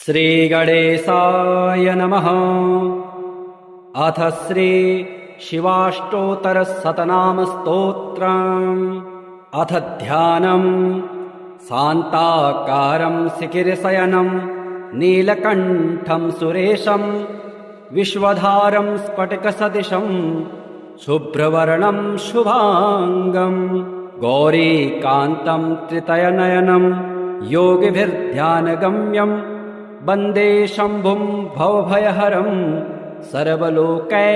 श्रीगणेशाय नमः। अथ श्री शिवाष्टोत्तरशतनामस्तोत्रम्। अथ ध्यानम्। शान्ताकारं शिखिरशयनं नीलकण्ठं सुरेशं विश्वधारं स्फटिकसदृशं शुभ्रवर्णं शुभांगं गौरीकान्तं त्रितयनयनं योगिभिर्ध्यानगम्यं वन्दे शम्भुं भवभयहरं सर्वलोकैकनाथम्।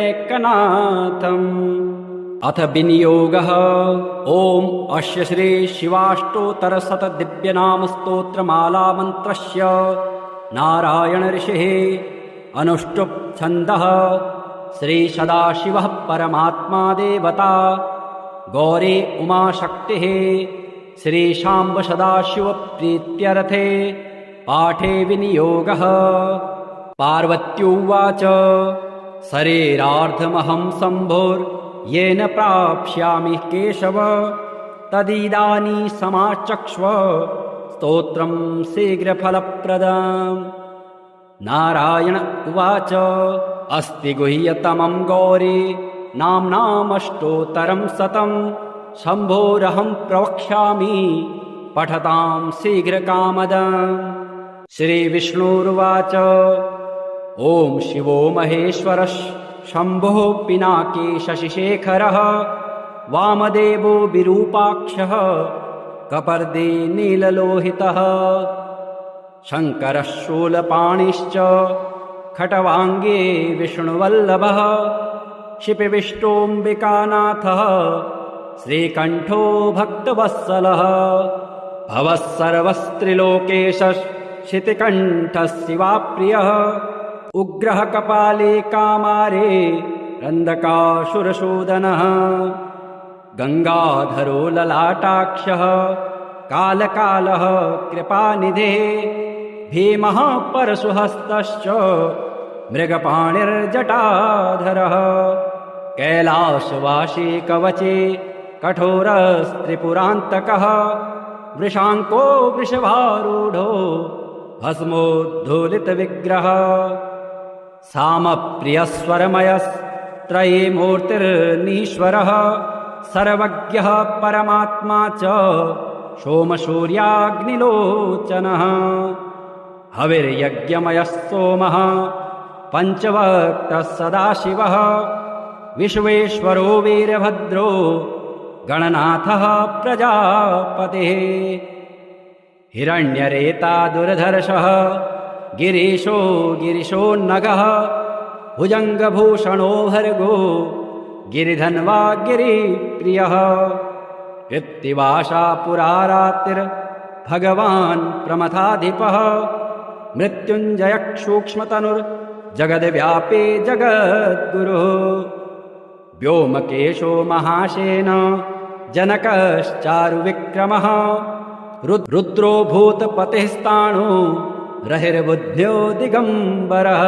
अथ विनियोगः। ॐ अस्य श्री शिवाष्टोत्तरशतदिव्यनामस्तोत्रमालामन्त्रस्य नारायण ऋषिः अनुष्टुप् छन्दः। श्री सदाशिवः परमात्मा देवता गौरी उमाशक्तिः। श्री शाम्ब सदाशिव प्रीत्यर्थे पाठे विनियोगः। पार्वत्युवाच शरीरार्धमहं शम्भोर्येन प्राप्स्यामि केशव तदिदानी समाचक्ष्व स्तोत्रं शीघ्रफलप्रदम्। नारायण उवाच अस्ति गुह्यतमं गौरी नाम्नामष्टोत्तरं शतं शम्भोरहं प्रवक्ष्यामि पठतां शीघ्रकामदम्। श्रीविष्णुरुवाच ॐ शिवो महेश्वरः शम्भुः पिनाकी शशिशेखरः वामदेवो विरूपाक्षः कपर्दी नीललोहितः शङ्करः शूलपाणिश्च खट्वाङ्गे विष्णुवल्लभः शिपिविष्टोऽम्बिकानाथः श्रीकण्ठो भक्तवत्सलः भवः सर्वस्त्रिलोकेशः शितिकण्ठः शिवाप्रियः उग्रः कपाले कामारे रन्दकासुरसूदनः गङ्गाधरो ललाटाक्षः कालकालः कृपानिधिः भीमः परशुहस्तश्च मृगपाणिर्जटाधरः कैलासवासी कवचे कठोरस्त्रिपुरान्तकः वृषाङ्को वृषभारूढो भस्मोद्धूलितविग्रहः सामप्रियस्वरमयस्त्रयीमूर्तिर्नीश्वरः सर्वज्ञः परमात्मा च सोमसूर्याग्निलोचनः हविर्यज्ञमयः सोमः पञ्चवक्त्रः सदाशिवः विश्वेश्वरो वीरभद्रो गणनाथः प्रजापतिः हिरण्यरेता दुर्धर्षः गिरीशो गिरिशोन्नगः भुजङ्गभूषणो भर्गो गिरिधन्वा गिरिप्रियः कृत्तिवासा पुरारात्रिर्भगवान् प्रमथाधिपः मृत्युञ्जयः सूक्ष्मतनुर्जगद्व्यापी जगद्गुरुः व्योमकेशो महासेन जनकश्चारुविक्रमः रुद्रो भूतपतिस्ताणो रहिर्बुद्ध्यो दिगम्बरः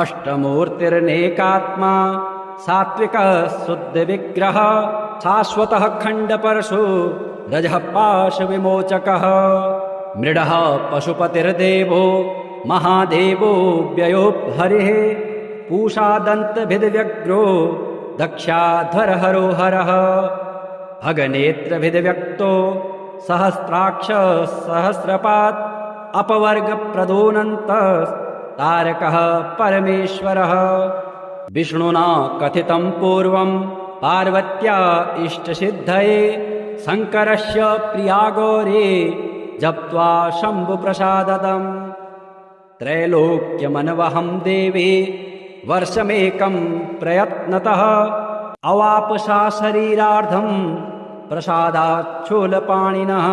अष्टमूर्तिर्नेकात्मा सात्विकः शुद्धविग्रहः शाश्वतः खण्डपरशु रजः पाशविमोचकः मृडः पशुपतिर्देवो महादेवो व्ययो हरिः पूषादन्तभिद्व्यग्रो दक्षाध्वरहरो हरः भगनेत्रभिद्व्यक्तो सहस्राक्ष सहस्रपात् अपवर्गप्रदोऽनन्तस्तारकः परमेश्वरः विष्णुना कथितं पूर्वं पार्वत्या इष्टसिद्धये शङ्करस्य प्रिया गौरी जप्त्वा शम्भुप्रसादतम् त्रैलोक्यमनवहं देवी वर्षमेकं प्रयत्नतः अवापसा शरीरार्धं प्रसादाच्छूलपाणिनः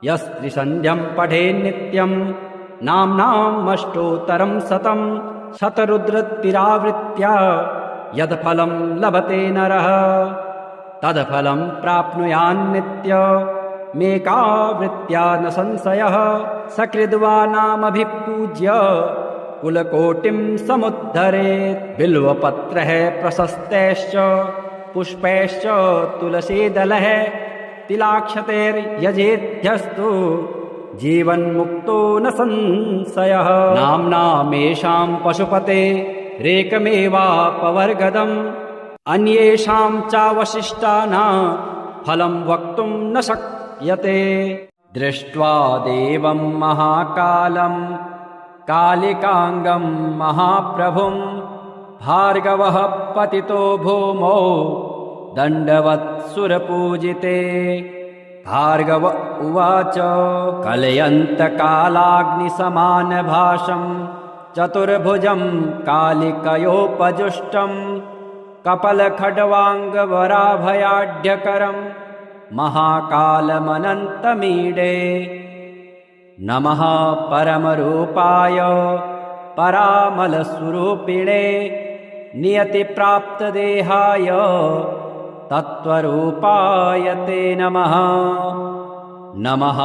यस्त्रिसन्ध्यं पठेन्नित्यं नाम्नामष्टोत्तरं शतं शतरुद्रतिरावृत्या यत्फलं लभते नरः तत्फलं प्राप्नुयान्नित्यमेकावृत्त्या न संशयः सकृद्वा नामभिपूज्य कुलकोटिं समुद्धरेत् बिल्वपत्रः प्रशस्तैश्च पुष्पैश्च तुलसीदलः तिलाक्षतेर्यजेध्यस्तु जीवन्मुक्तो न संशयः। नाम्नामेषां पशुपते रेकमेवापवर्गदम् अन्येषां चावशिष्टानां फलं वक्तुं न शक्यते। दृष्ट्वा देवं महाकालं कालिकांगं महाप्रभुं भार्गवः पतितो भूमौ दण्डवत्सुरपूजिते। भार्गव उवाच कलयन्तकालाग्निसमानभाषं चतुर्भुजं कालिकयोपजुष्टं कपलखड्वाङ्गवराभयाढ्यकरं महाकालमनन्तमीडे। नमः परमरूपाय परामलस्वरूपिणे नियतिप्राप्तदेहाय तत्त्वरूपाय ते नमः। नमः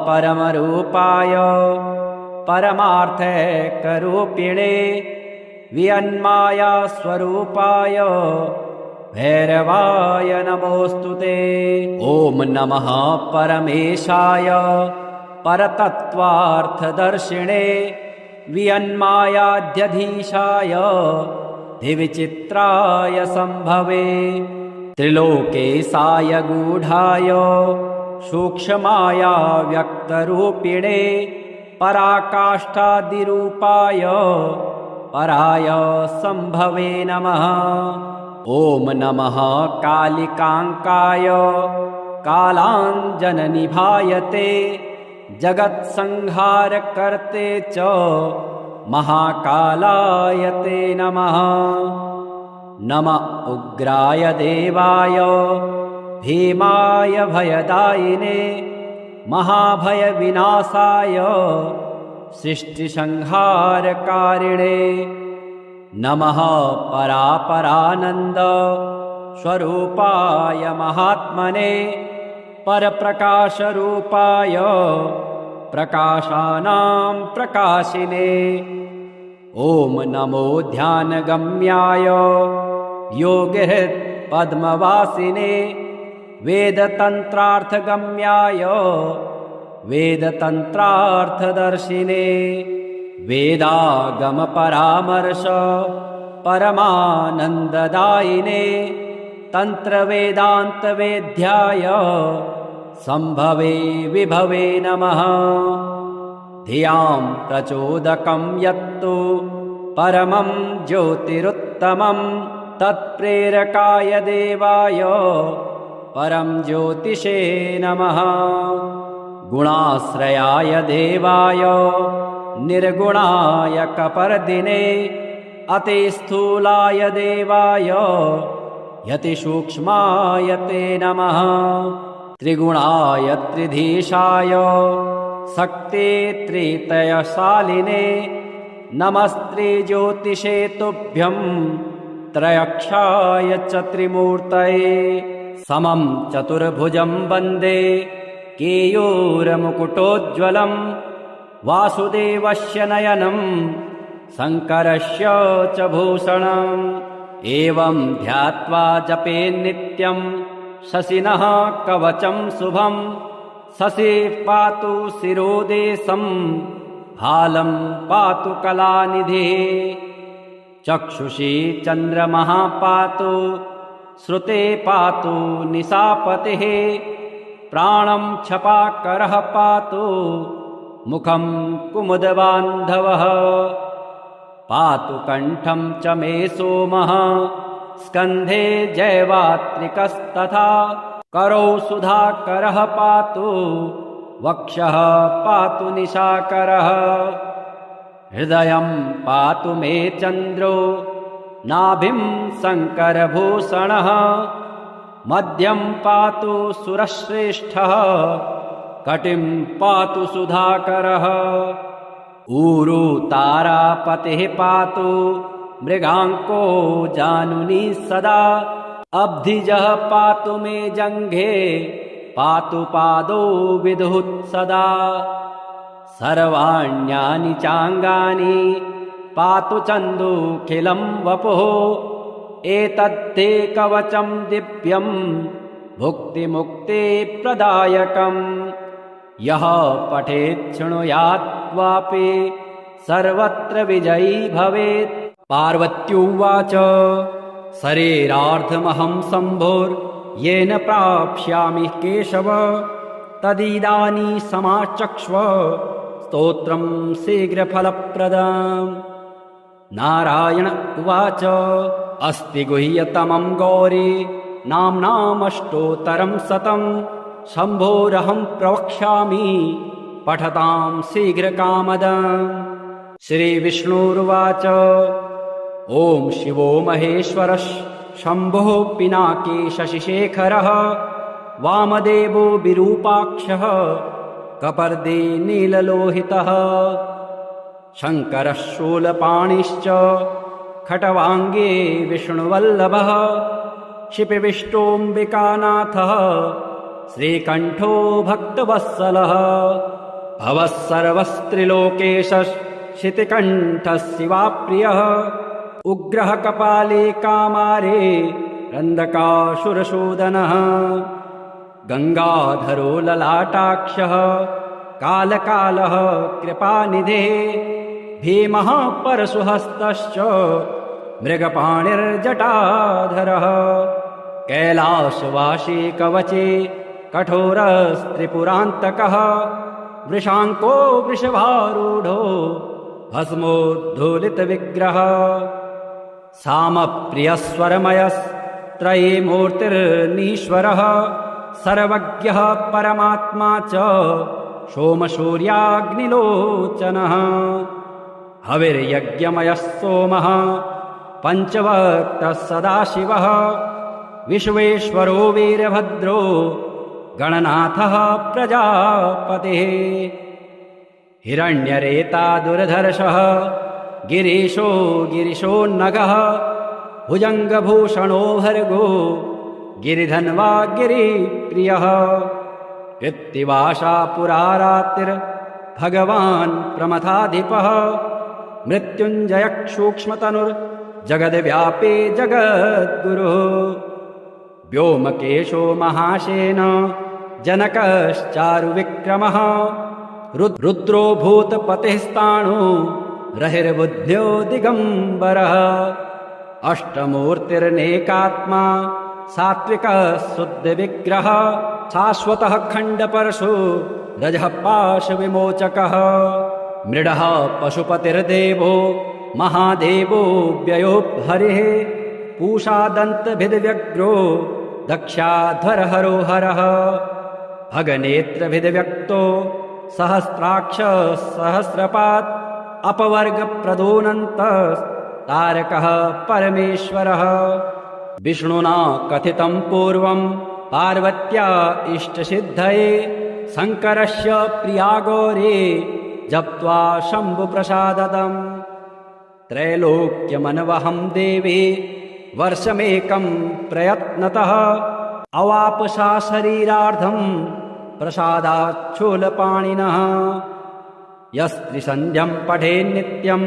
परमरूपाय परमार्थैकरूपिणे वियन्मायास्वरूपाय भैरवाय नमोऽस्तुते। ॐ नमः परमेशाय परतत्त्वार्थदर्शिणे वियन्मायाध्यधीशाय धिविचित्राय सम्भवे। त्रिलोकेशाय गूढाय सूक्ष्माया व्यक्तरूपिणे पराकाष्ठादिरूपाय पराय सम्भवे नमः। ॐ नमः कालिकाङ्काय कालाञ्जननिभायते जगत्संहारकर्ते च महाकालाय ते नमः। नम उग्राय देवाय भीमाय भयदायिने महाभयविनाशाय सृष्टिसंहारकारिणे। नमः परापरानन्द स्वरूपाय महात्मने परप्रकाशरूपाय प्रकाशानां प्रकाशिने। ॐ नमो ध्यानगम्याय योगिहृत्पद्मवासिने वेदतन्त्रार्थगम्याय वेदतन्त्रार्थदर्शिने। वेदागमपरामर्श परमानन्ददायिने तन्त्रवेदान्तवेद्याय सम्भवे विभवे नमः। धियां प्रचोदकं यत्तु परमं ज्योतिरुत्तमं तत्प्रेरकाय देवाय परं ज्योतिषे नमः। गुणाश्रयाय देवाय निर्गुणाय कपर्दिने अतिस्थूलाय देवाय यतिसूक्ष्माय ते नमः। त्रिगुणाय त्रिधीशाय शक्ते त्रितयशालिने नमस्त्रिज्योतिषे तुभ्यं त्रयक्षाय च त्रिमूर्तये। समं चतुर्भुजं वन्दे केयूरमुकुटोज्ज्वलं वासुदेवस्य नयनं शङ्करस्य च भूषणम्। एवं ध्यात्वा जपेन्नित्यं शशिनः कवचं शुभं शशिः पातु शिरोदेशं हालं पातु कलानिधिः। चक्षुषी चन्द्रमः पातु श्रुते पातु निशापतिः प्राणं छपाकरः पातु मुखं कुमुदबान्धवः। पातु कण्ठं च मे सोमः स्कन्धे जैवात्रिकस्तथा करौ सुधाकरः पातु वक्षः पातु निशाकरः। हृदयं पातु मे चन्द्रो नाभिं शङ्करभूषणः मध्यं पातु सुरश्रेष्ठः कटिं पातु सुधाकरः। ऊरू तारापतिः पातु मृगाङ्को जानुनी सदा अब्धिजः पातु मे जङ्घे पातु पादौ विदुः सदा। सर्वाण्यानि चाङ्गानि पातु चन्दुखिलं वपुः एतद्धे कवचं दिव्यं भुक्तिमुक्तिप्रदायकम्। यः पठेत् शृणुयात् वापि सर्वत्र विजयी भवेत्। पार्वत्युवाच शरीरार्धमहं शम्भोर्येन प्राप्स्यामि केशव तदिदानीं समाचक्ष्व स्तोत्रं शीघ्रफलप्रदम्। नारायण उवाच अस्ति गुह्यतमं गौरी नाम्नामष्टोत्तरं शतं शम्भोरहं प्रवक्ष्यामि पठतां शीघ्रकामदम्। श्रीविष्णुरुवाच ॐ शिवो महेश्वरः शम्भुः पिनाकी शशिशेखरः वामदेवो विरूपाक्षः कपर्दी नीललोहितः शङ्करः शूलपाणिश्च खट्वाङ्गे विष्णुवल्लभः शिपिविष्टोऽम्बिकानाथः श्रीकण्ठो भक्तवत्सलः भवः सर्वस्त्रिलोकेशः शितिकण्ठः शिवाप्रियः उग्रः कपाले कामारे रन्दकासुरसूदनः गङ्गाधरो ललाटाक्षः कालकालः कृपानिधिः भीमः परशुहस्तश्च मृगपाणिर्जटाधरः कैलासवासी कवचे कठोरस्त्रिपुरान्तकः वृषाङ्को वृषभारूढो भस्मोद्धूलितविग्रहः सामप्रियस्वरमयस्त्रयीमूर्तिर्नीश्वरः सर्वज्ञः परमात्मा च सोमसूर्याग्निलोचनः हविर्यज्ञमयः सोमः पञ्चवक्त्रः सदाशिवः विश्वेश्वरो वीरभद्रो गणनाथः प्रजापतिः हिरण्यरेता दुर्धर्षः गिरीशो गिरिशोन्नगः भुजङ्गभूषणो भर्गो गिरिधन्वा गिरिप्रियः कृत्तिवासा पुरारात्रिर्भगवान् प्रमथाधिपः मृत्युञ्जयः सूक्ष्मतनुर्जगद्व्यापी जगद्गुरुः व्योमकेशो महासेन जनकश्चारुविक्रमः रुद्रो भूतपतिस्ताणो रहिर्बुद्ध्यो दिगम्बरः अष्टमूर्तिर्नेकात्मा सात्विकः शुद्धविग्रहः शाश्वतः खण्डपरशु रजः पाशविमोचकः मृडः पशुपतिर्देवो महादेवो व्ययो हरिः पूषादन्तभिद्व्यग्रो दक्षाध्वरहरो हरः भगनेत्रभिद्व्यक्तो सहस्राक्ष सहस्रपात् अपवर्गप्रदोऽनन्तस्तारकः परमेश्वरः विष्णुना कथितं पूर्वं पार्वत्या इष्टसिद्धये शङ्करस्य प्रिया गौरी जप्त्वा शम्भुप्रसादम् त्रैलोक्यमनवहं देवी वर्षमेकं प्रयत्नतः अवापसा शरीरार्धं प्रसादाच्छूलपाणिनः यस्त्रिसन्ध्यं पठेन्नित्यं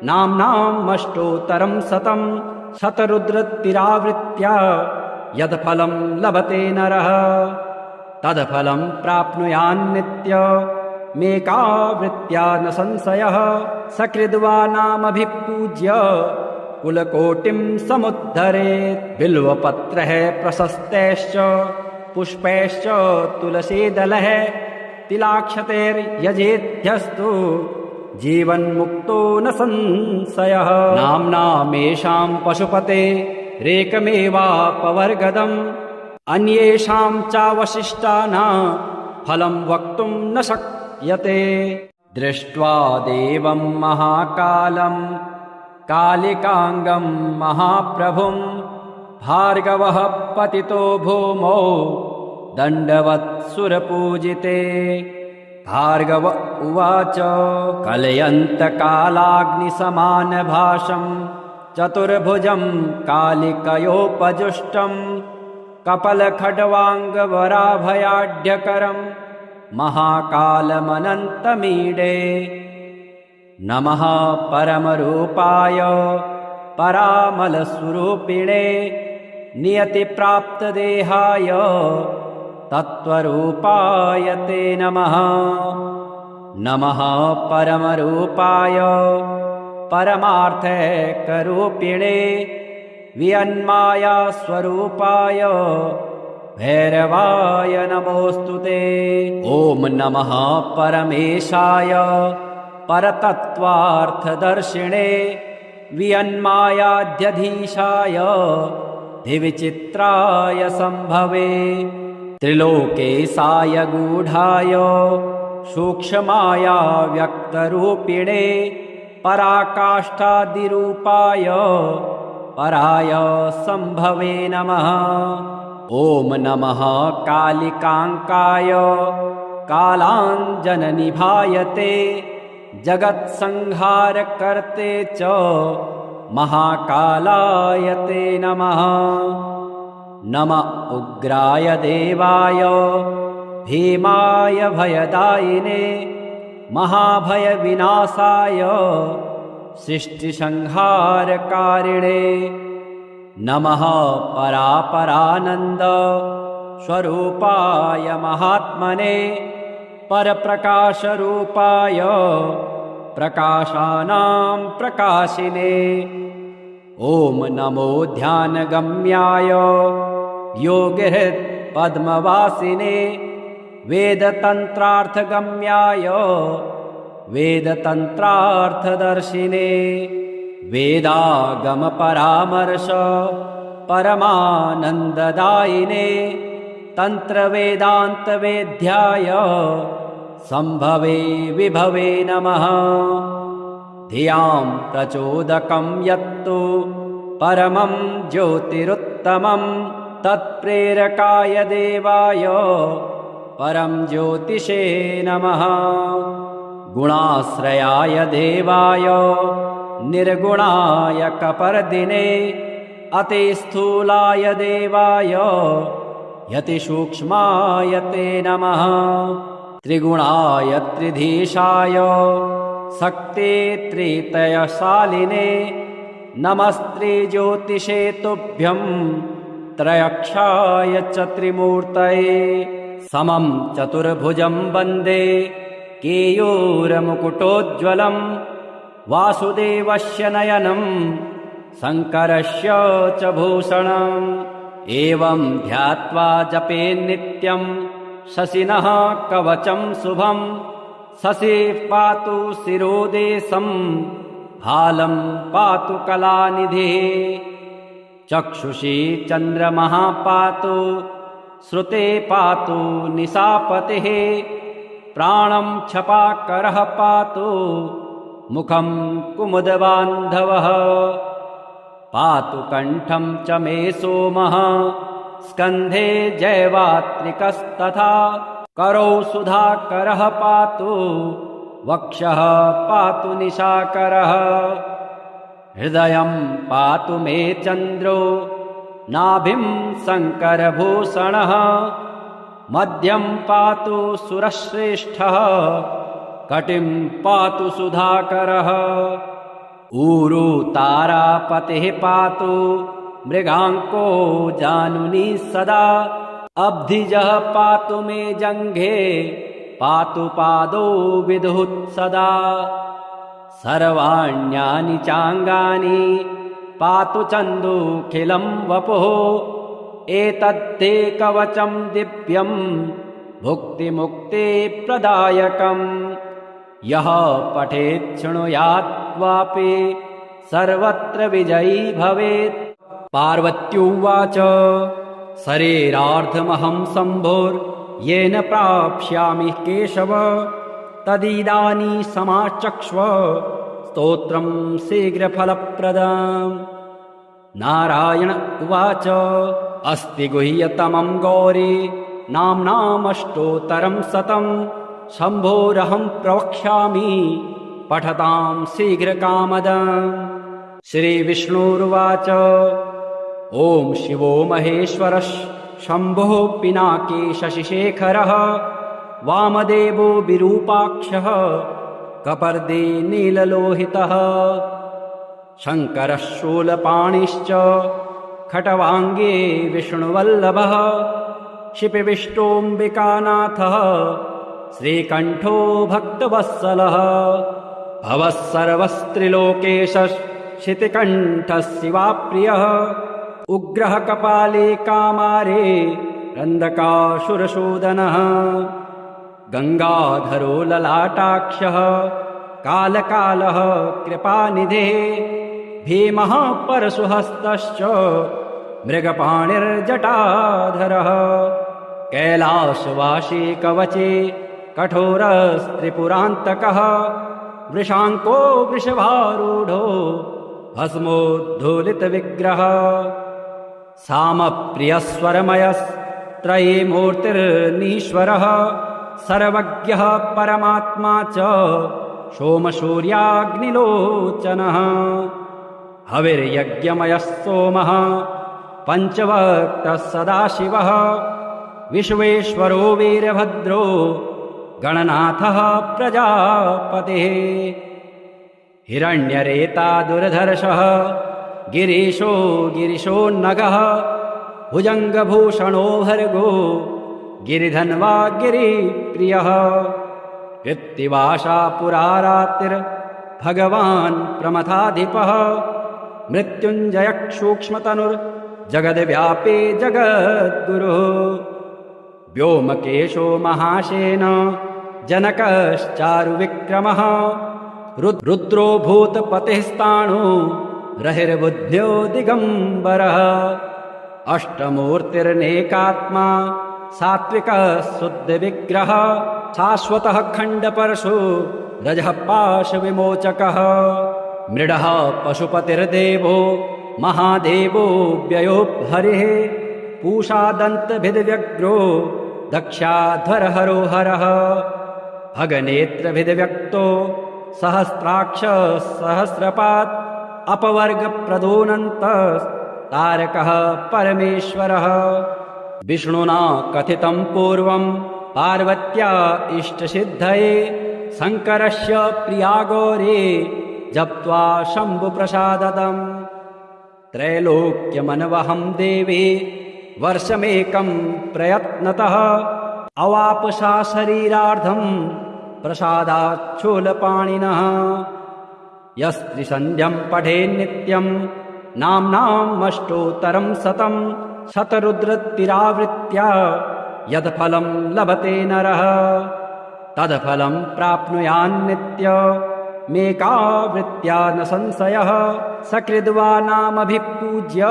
नाम्नामष्टोत्तरं शतं शतरुद्रतिरावृत्या यत्फलं लभते नरः तत्फलं प्राप्नुयान्नित्यमेकावृत्या न संशयः सकृद्वा नामभिपूज्य कुलकोटिं समुद्धरेत् बिल्वपत्रः प्रशस्तैश्च पुष्पैश्च तुलसीदलः तिलाक्षतैर्यजेध्यस्तु जीवन्मुक्तो न संशयः नाम्नामेषां पशुपते रेकमेवापवर्गदम् अन्येषां चावशिष्टानां फलं वक्तुं न शक्यते दृष्ट्वा देवं महाकालं कालिकाङ्गं महाप्रभुं भार्गवः पतितो भूमौ दण्डवत्सुरपूजिते भार्गव उवाच कलयन्तकालाग्निसमानभासं चतुर्भुजं कालिकयोपजुष्टं कपलखड्वाङ्गवराभयाढ्यकरं महाकालमनन्तमीडे नमः परमरूपाय परामलस्वरूपिणे नियतिप्राप्तदेहाय तत्त्वरूपाय ते नमः। नमः परमरूपाय परमार्थैकरूपिणे वियन्माया स्वरूपाय भैरवाय नमोऽस्तु ते। ॐ नमः परमेशाय परतत्त्वार्थदर्शिणे वियन्मायाध्यधीशाय दिविचित्राय सम्भवे त्रिलोकेशाय गूढाय सूक्ष्माया व्यक्तरूपिणे पराकाष्ठादिरूपाय पराय सम्भवे नमः। ॐ नमः कालिकाङ्काय कालाञ्जननिभायते जगत्संहारकर्ते च महाकालाय ते नमः। नम उग्राय देवाय भीमाय भयदायिने महाभयविनाशाय सृष्टिसंहारकारिणे नमः परापरानन्द स्वरूपाय महात्मने परप्रकाशरूपाय प्रकाशानां प्रकाशिने। ॐ नमो ध्यानगम्याय योगिहृत् पद्मवासिने वेदतन्त्रार्थगम्याय वेदतन्त्रार्थदर्शिने वेदागमपरामर्श परमानन्ददायिने तन्त्रवेदान्तवेद्याय सम्भवे विभवे नमः। धियां प्रचोदकं यत्तु परमं ज्योतिरुत्तमं तत्प्रेरकाय देवाय परं ज्योतिषे नमः। गुणाश्रयाय देवाय निर्गुणाय कपर्दिने अतिस्थूलाय देवाय यतिसूक्ष्माय ते नमः। त्रिगुणाय त्रिधीशाय शक्ते त्रितयशालिने नमस्त्रिज्योतिषे तुभ्यं त्रयक्षाय च त्रिमूर्तये। समं चतुर्भुजं वन्दे केयूरमुकुटोज्ज्वलं वासुदेवस्य नयनं शङ्करस्य च भूषणम्। एवं ध्यात्वा जपेन्नित्यं शशिनः कवचं शुभं शशिः पातु शिरोदेशं भालं पातु कलानिधिः। चक्षुषी चन्द्रमः पातु श्रुते पातु निशापतिः प्राणं छपाकरः पातु मुखं कुमुदबान्धवः। पातु कण्ठं च मे सोमः स्कन्धे जैवात्रिकस्तथा करौ सुधाकरः पातु वक्षः पातु निशाकरः। हृदयं पातु मे चन्द्रो नाभिं शङ्करभूषणः मध्यं पातु सुरश्रेष्ठः कटिं पातु सुधाकरः। ऊरु तारापतिः पातु मृगाङ्को जानुनी सदा अब्धिजः पातु मे जङ्घे पातु पादौ विदुः सदा। सर्वाण्यानि चाङ्गानि पातु चन्दुखिलं वपुः एतद्धे कवचं दिव्यं भुक्तिमुक्तिप्रदायकम्। यः पठेत् शृणुयात् वापि सर्वत्र विजयी भवेत्। पार्वत्युवाच शरीरार्धमहं शम्भोर्येन प्राप्स्यामि केशव तदिदानीं समाचक्ष्व स्तोत्रं शीघ्रफलप्रदम्। नारायण उवाच अस्ति गुह्यतमं गौरी नाम्नामष्टोत्तरं शतं शम्भोरहं प्रवक्ष्यामि पठतां शीघ्रकामदम्। श्रीविष्णुरुवाच ॐ शिवो महेश्वरः शम्भुः पिनाकी शशिशेखरः वामदेवो विरूपाक्षः कपर्दे नीललोहितः शङ्करः शूलपाणिश्च खट्वाङ्गे विष्णुवल्लभः क्षिपिविष्टोऽम्बिकानाथः श्रीकण्ठो भक्तवत्सलः भवः सर्वस्त्रिलोकेशः शितिकण्ठः शिवाप्रियः उग्रः कपाले कामारे रन्दकासुरशोदनः गङ्गाधरो ललाटाक्षः कालकालः कृपानिधिः भीमः परशुहस्तश्च मृगपाणिर्जटाधरः कैलासवासी कवचे कठोरस्त्रिपुरान्तकः वृषाङ्को वृषभारूढो भस्मोद्धूलितविग्रहः सामप्रियस्वरमयस्त्रयीमूर्तिर्नीश्वरः सर्वज्ञः परमात्मा च सोमसूर्याग्निलोचनः हविर्यज्ञमयः सोमः पञ्चवक्त्रः सदाशिवः विश्वेश्वरो वीरभद्रो गणनाथः प्रजापतिः हिरण्यरेता दुर्धर्षः गिरीशो गिरिशोन्नगः भुजङ्गभूषणो भर्गो गिरिधन्वा गिरिप्रियः कृत्तिवासा पुरारातिर्भगवान् प्रमथाधिपः मृत्युञ्जयः सूक्ष्मतनुर्जगद्व्यापी जगद्गुरुः व्योमकेशो महासेन जनकश्चारुविक्रमः रुद्रो भूतपतिस्ताणु रहिर्बुद्ध्यो दिगम्बरः अष्टमूर्तिर्नेकात्मा सात्विकः शुद्धविग्रहः शाश्वतः खण्डपरशु रजः पाशविमोचकः मृडः पशुपतिर्देवो महादेवो व्ययो हरिः पूषादन्तभिद्व्यग्रो दक्षाध्वरहरो हरः भगनेत्रभिद्व्यक्तो सहस्राक्ष सहस्रपात् अपवर्गप्रदोऽनन्तस्तारकः परमेश्वरः विष्णुना कथितं पूर्वं पार्वत्या इष्टसिद्धये शङ्करस्य प्रिया गौरी जप्त्वा शम्भुप्रसादतम् त्रैलोक्यमनवहं देवी वर्षमेकं प्रयत्नतः अवापसा शरीरार्धं प्रसादाच्छूलपाणिनः यस्त्रिसन्ध्यं पठेन्नित्यं नाम्नामष्टोत्तरं शतं शतरुद्रतिरावृत्या यत्फलं लभते नरः तत्फलं प्राप्नुयान्नित्यमेकावृत्त्या न संशयः सकृद्वा नामभिपूज्य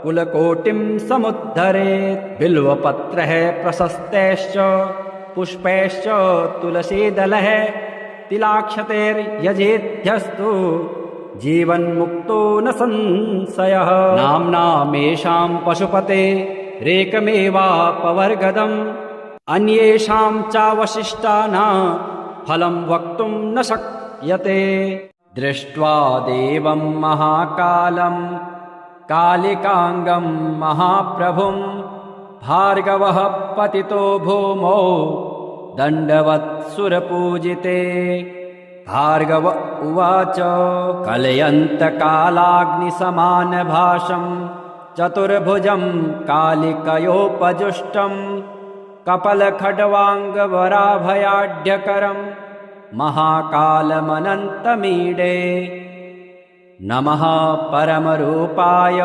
कुलकोटिं समुद्धरेत् बिल्वपत्रः प्रशस्तैश्च पुष्पैश्च तुलसीदलः तिलाक्षतैर्यजेध्यस्तु जीवन्मुक्तो न संशयः नाम्नामेषां पशुपते रेकमेवापवर्गदम् अन्येषां चावशिष्टानां फलं वक्तुं न शक्यते दृष्ट्वा देवं महाकालं कालिकाङ्गं महाप्रभुं भार्गवः पतितो भूमौ दण्डवत्सुरपूजिते भार्गव उवाच कलयन्तकालाग्निसमानभासं चतुर्भुजं कालिकयोपजुष्टं कपलखड्वाङ्गवराभयाढ्यकरं महाकालमनन्तमीडे नमः परमरूपाय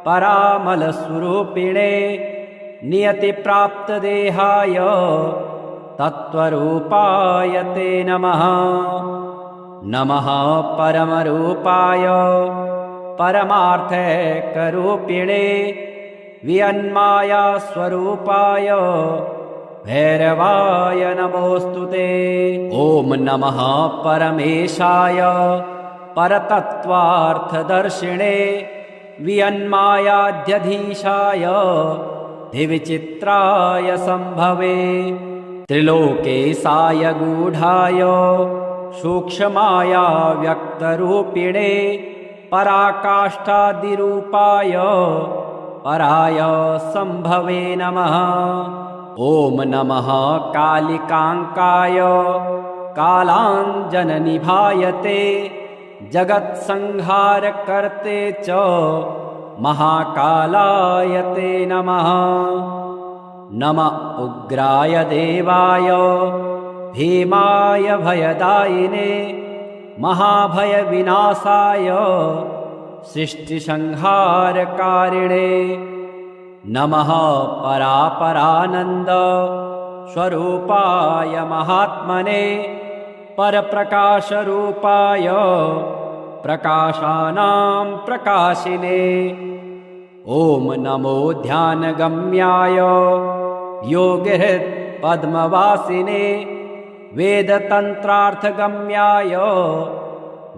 परामलस्वरूपिणे नियतिप्राप्तदेहाय तत्त्वरूपाय ते नमः नमः परमरूपाय परमार्थैकरूपिणे वियन्मायास्वरूपाय भैरवाय नमोऽस्तु ते ॐ नमः परमेशाय परतत्त्वार्थदर्शिणे वियन्मायाध्यधीशाय धिविचित्राय सम्भवे त्रिलोकेशाय गूढाय सूक्ष्माया व्यक्तरूपिणे पराकाष्ठादिरूपाय पराय सम्भवे नमः ॐ नमः कालिकाङ्काय कालाञ्जननिभायते जगत्संहारकर्ते च महाकालाय ते नमः नम उग्राय देवाय भीमाय भयदायिने महाभयविनाशाय सृष्टिसंहारकारिणे नमः परापरानन्द स्वरूपाय महात्मने परप्रकाशरूपाय प्रकाशानां प्रकाशिने ॐ नमो ध्यानगम्याय योगिहृत् पद्मवासिने वेदतन्त्रार्थगम्याय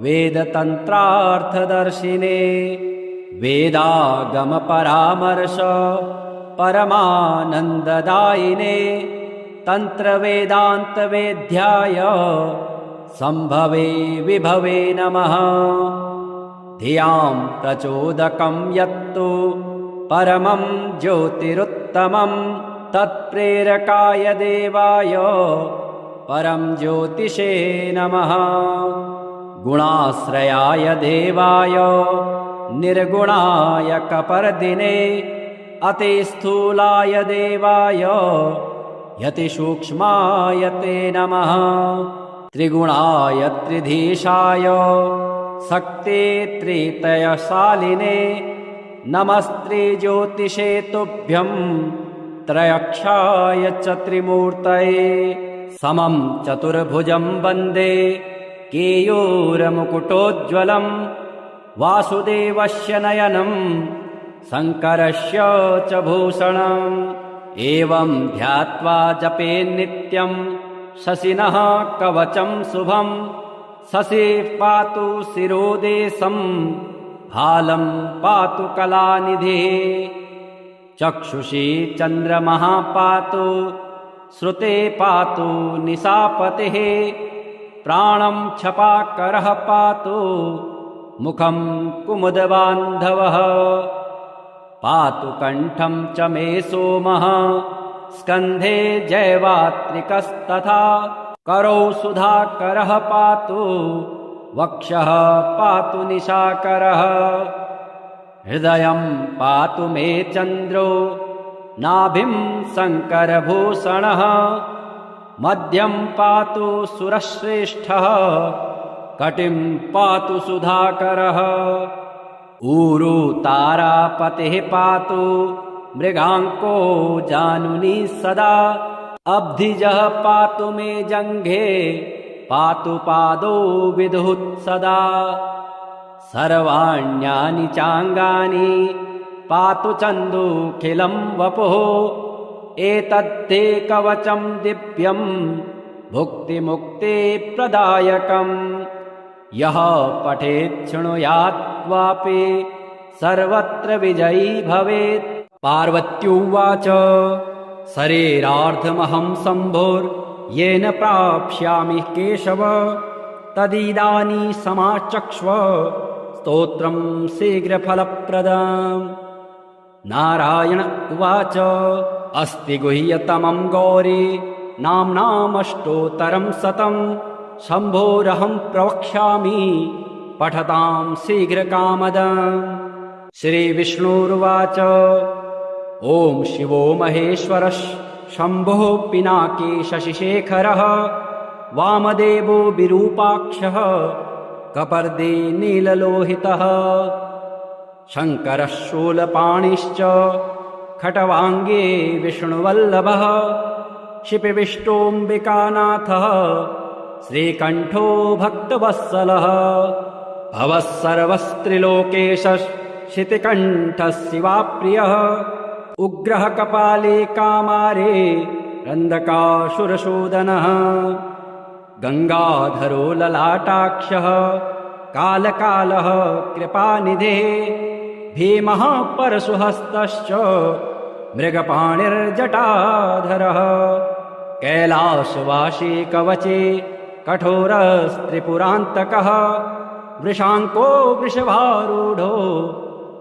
वेदतन्त्रार्थदर्शिने वेदागमपरामर्श परमानन्ददायिने तन्त्रवेदान्तवेद्याय सम्भवे विभवे नमः धियां प्रचोदकं यत्तु परमं ज्योतिरुत्तमं तत्प्रेरकाय देवाय परं ज्योतिषे नमः गुणाश्रयाय देवाय निर्गुणाय कपर्दिने अतिस्थूलाय देवाय यतिसूक्ष्माय ते नमः त्रिगुणाय त्रिधीशाय शक्ते त्रितयशालिने नमस्त्रिज्योतिषे तुभ्यं त्रयक्षाय च त्रिमूर्तये समं चतुर्भुजं वन्दे केयूरमुकुटोज्ज्वलं वासुदेवस्य नयनं शङ्करस्य च भूषणम् एवं ध्यात्वा जपेन्नित्यं शशिनः कवचं शुभं शशिः पातु शिरोदेशं हालं पातु कलानिधिः चक्षुषी चन्द्रमः पातु श्रुते पातु निशापतिः प्राणं छपाकरः पातु मुखं कुमुदबान्धवः पातु कण्ठं च मे सोमः स्कन्धे जैवात्रिकस्तथा करौ सुधाकरः पातु वक्षः पातु निशाकरः हृदयं पातु मे चन्द्रो नाभिं शङ्करभूषणः मध्यं पातु सुरश्रेष्ठः कटिं पातु सुधाकरः ऊरू तारापतिः पातु मृगाङ्को जानुनी सदा अब्धिजः पातु मे जङ्घे पातु पादौ विदुः सदा सर्वाण्यानि चाङ्गानि पातु चन्दूखिलं वपुः एतद्धे कवचं दिव्यं भुक्तिमुक्तिप्रदायकम् यः पठेत् शृणुयात् वापि सर्वत्र विजयी भवेत् पार्वत्युवाच शरीरार्धमहं शम्भोर्येन प्राप्स्यामि केशव तदिदानीं समाचक्ष्व स्तोत्रं शीघ्रफलप्रदम् नारायण उवाच अस्ति गुह्यतमं गौरी नाम्नामष्टोत्तरं शतं शम्भोरहं प्रवक्ष्यामि पठतां शीघ्रकामदम् श्रीविष्णुरुवाच ॐ शिवो महेश्वरः शम्भुः पिनाकी शशिशेखरः वामदेवो विरूपाक्षः कपर्दी नीललोहितः शङ्करः शूलपाणिश्च खट्वाङ्गे विष्णुवल्लभः शिपिविष्टोऽम्बिकानाथः श्रीकण्ठो भक्तवत्सलः भवः सर्वस्त्रिलोकेशः शितिकण्ठः शिवाप्रियः उग्रः कपाले कामारे रन्दकासुरसूदनः गङ्गाधरो ललाटाक्षः कालकालः कृपानिधिः भीमः परशुहस्तश्च मृगपाणिर्जटाधरः कैलासवासी कवचे कठोरस्त्रिपुरान्तकः वृषाङ्को वृषभारूढो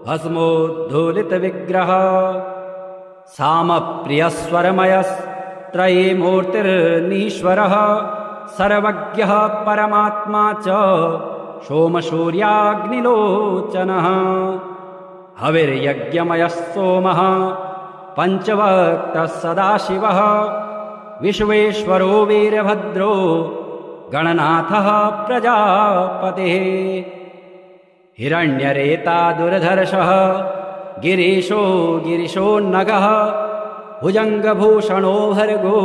भस्मोद्धूलितविग्रहः सामप्रियस्वरमयस्त्रयीमूर्तिर्नीश्वरः सर्वज्ञः परमात्मा च सोमसूर्याग्निलोचनः हविर्यज्ञमयः सोमः पञ्चवक्त्रः सदाशिवः विश्वेश्वरो वीरभद्रो गणनाथः प्रजापतिः हिरण्यरेता दुर्धर्षः गिरीशो गिरिशोन्नगः भुजङ्गभूषणो भर्गो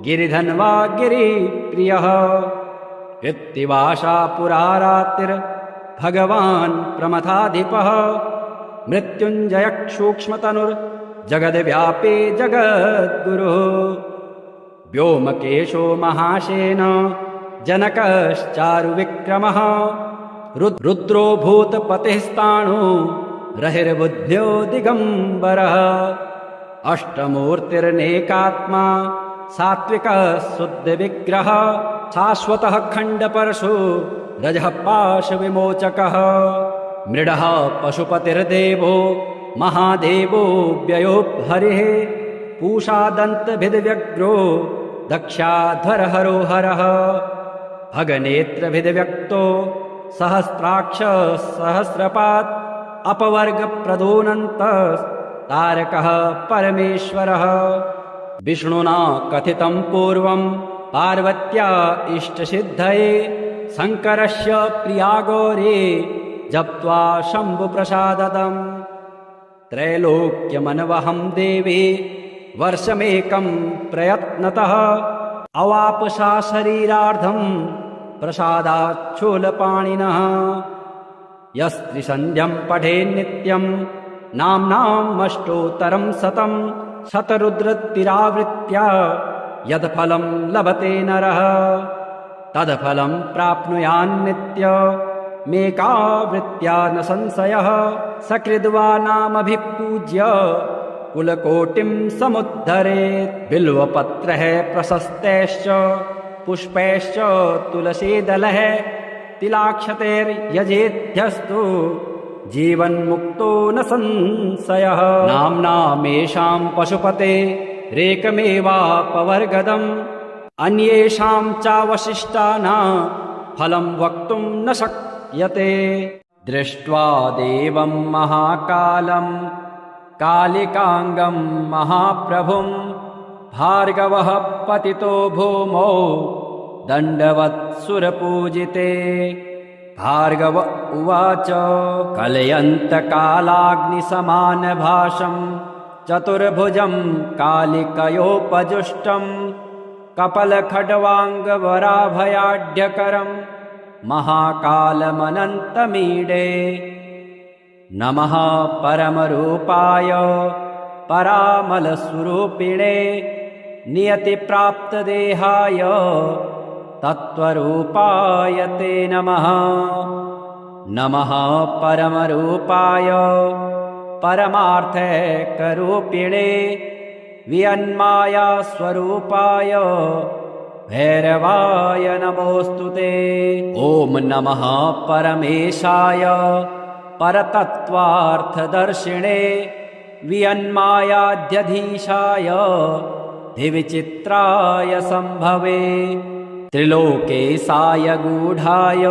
गिरिधन्वा गिरिप्रियः इत्तिवासा पुरा रात्रिर्भगवान् प्रमथाधिपः मृत्युञ्जयसूक्ष्मतनुर्जगद्व्यापी जगद्गुरुः व्योमकेशो महासेन जनकश्चारुविक्रमः रुद्रो भूतपतिस्ताणो रहिर्बुद्ध्यो दिगम्बरः अष्टमूर्तिर्नेकात्मा सात्विकः शुद्धविग्रहः शाश्वतः खण्डपरशु रजः पाशविमोचकः मृडः पशुपतिर्देवो महादेवो व्ययो हरिः पूषादन्तभिद्व्यग्रो दक्षाध्वरहरो हरः भगनेत्रभिद्व्यक्तो सहस्राक्ष सहस्रपात् अपवर्गप्रदोऽनन्तस्तारकः परमेश्वरः विष्णुना कथितं पूर्वं पार्वत्या इष्टसिद्धये शङ्करस्य प्रिया गौरी जप्त्वा शम्भुप्रसाददम् त्रैलोक्यमनवहं देवी वर्षमेकं प्रयत्नतः अवापसा शरीरार्धं प्रसादाच्छूलपाणिनः यस्त्रिसन्ध्यं पठेन्नित्यं नाम्नामष्टोत्तरं शतं शतरुद्रतिरावृत्या यत्फलं लभते नरः तत्फलं प्राप्नुयान्नित्यमेकावृत्त्या न संशयः सकृद्वा नामभिपूज्य कुलकोटिं समुद्धरेत् बिल्वपत्रः प्रशस्तैश्च पुष्पैश्च तुलसीदलः तिलाक्षतैर्यजेध्यस्तु जीवन्मुक्तो न संशयः नाम्नामेषां पशुपते रेकमेवापवर्गदम् अन्येषां चावशिष्टानां फलं वक्तुं न शक्यते दृष्ट्वा देवं महाकालं कालिकाङ्गं महाप्रभुं भार्गवः पतितो भूमौ दण्डवत्सुरपूजिते भार्गव उवाच कलयन्तकालाग्निसमानभासं चतुर्भुजं कालिकयोपजुष्टं कपलखड्वाङ्गवराभयाढ्यकरं महाकालमनन्तमीडे नमः परमरूपाय परामलस्वरूपिणे नियतिप्राप्तदेहाय तत्त्वरूपाय ते नमः नमः परमरूपाय परमार्थैकरूपिणे वियन्मायास्वरूपाय भैरवाय नमोऽस्तु ते ॐ नमः परमेशाय परतत्त्वार्थदर्शिणे वियन्मायाध्यधीशाय धिविचित्राय सम्भवे त्रिलोकेशाय गूढाय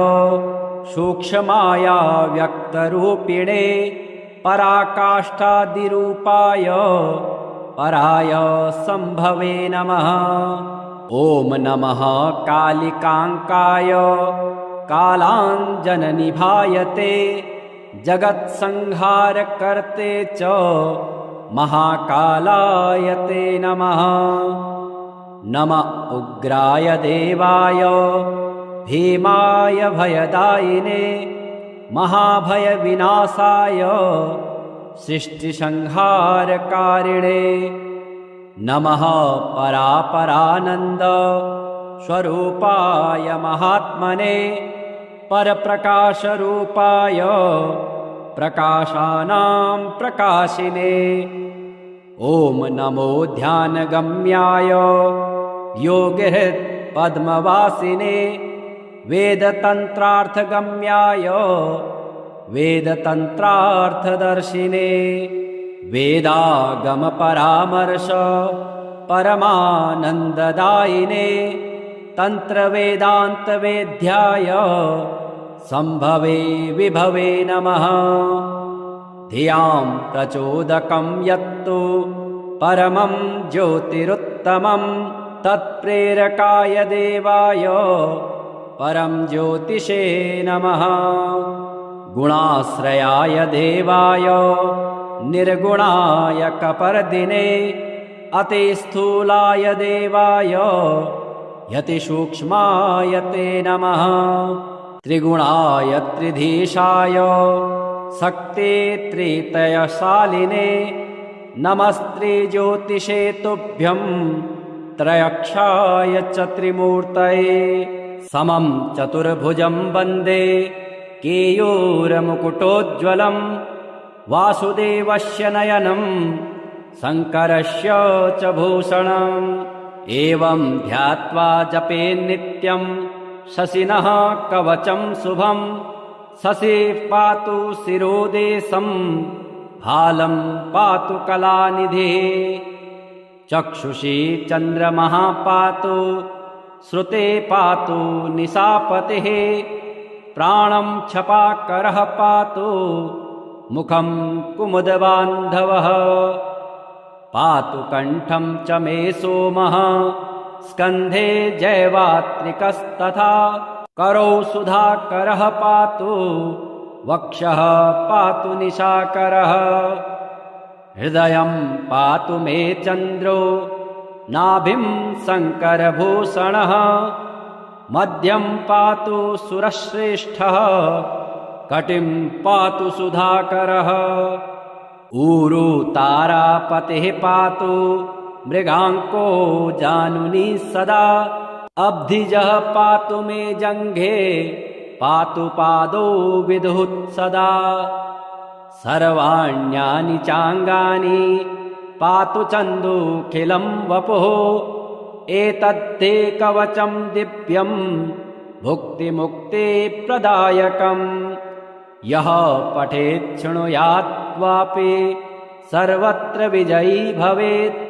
सूक्ष्माया व्यक्तरूपिणे पराकाष्ठादिरूपाय पराय सम्भवे नमः ॐ नमः कालिकाङ्काय कालाञ्जननिभायते जगत्संहारकर्ते च महाकालाय ते नमः नम उग्राय देवाय भीमाय भयदायिने महाभयविनाशाय सृष्टिसंहारकारिणे नमः परापरानन्द स्वरूपाय महात्मने परप्रकाशरूपाय प्रकाशानां प्रकाशिने ॐ नमो ध्यानगम्याय योगिहृत्पद्मवासिने वेदतन्त्रार्थगम्याय वेदतन्त्रार्थदर्शिने वेदागमपरामर्श परमानन्ददायिने तन्त्रवेदान्तवेद्याय सम्भवे विभवे नमः धियां प्रचोदकं यत्तु परमं ज्योतिरुत्तमं तत्प्रेरकाय देवाय परं ज्योतिषे नमः। गुणाश्रयाय देवाय निर्गुणाय कपर्दिने अतिस्थूलाय देवाय यतिसूक्ष्माय ते नमः। त्रिगुणाय त्रिधीशाय शक्ते त्रितयशालिने नमस्ते ज्योतिषे तुभ्यं त्रयक्षाय च त्रिमूर्तये। समं चतुर्भुजं वन्दे केयूरमुकुटोज्ज्वलं वासुदेवस्य नयनं शङ्करस्य च भूषणम्। एवं ध्यात्वा जपे नित्यं शशिनः कवचं शुभं शशिः पातु शिरोदेशं हालं पातु कलानिधिः। चक्षुषी चन्द्रमः पातु श्रुते पातु निशापतिः प्राणं छपाकरः पातु मुखं कुमुदबान्धवः। पातु कण्ठं च मे सोमः स्कन्धे जैवात्रिकस्तथा करौ सुधाकरः पातु वक्षः पातु निशाकरः। हृदयं पातु मे चन्द्रो नाभिं शङ्करभूषणः मध्यं पातु सुरश्रेष्ठः कटिं पातु सुधाकरः। ऊरु तारापतिः पातु मृगाङ्को जानुनी सदा अब्धिजः पातु मे जङ्घे पातु पादौ विदुः सदा। सर्वाण्यानि चाङ्गानि पातु चन्दुखिलं वपुः एतद्धे कवचं दिव्यं भुक्तिमुक्तिप्रदायकम्। यः पठेत् शृणुयात् वापि सर्वत्र विजयी भवेत्।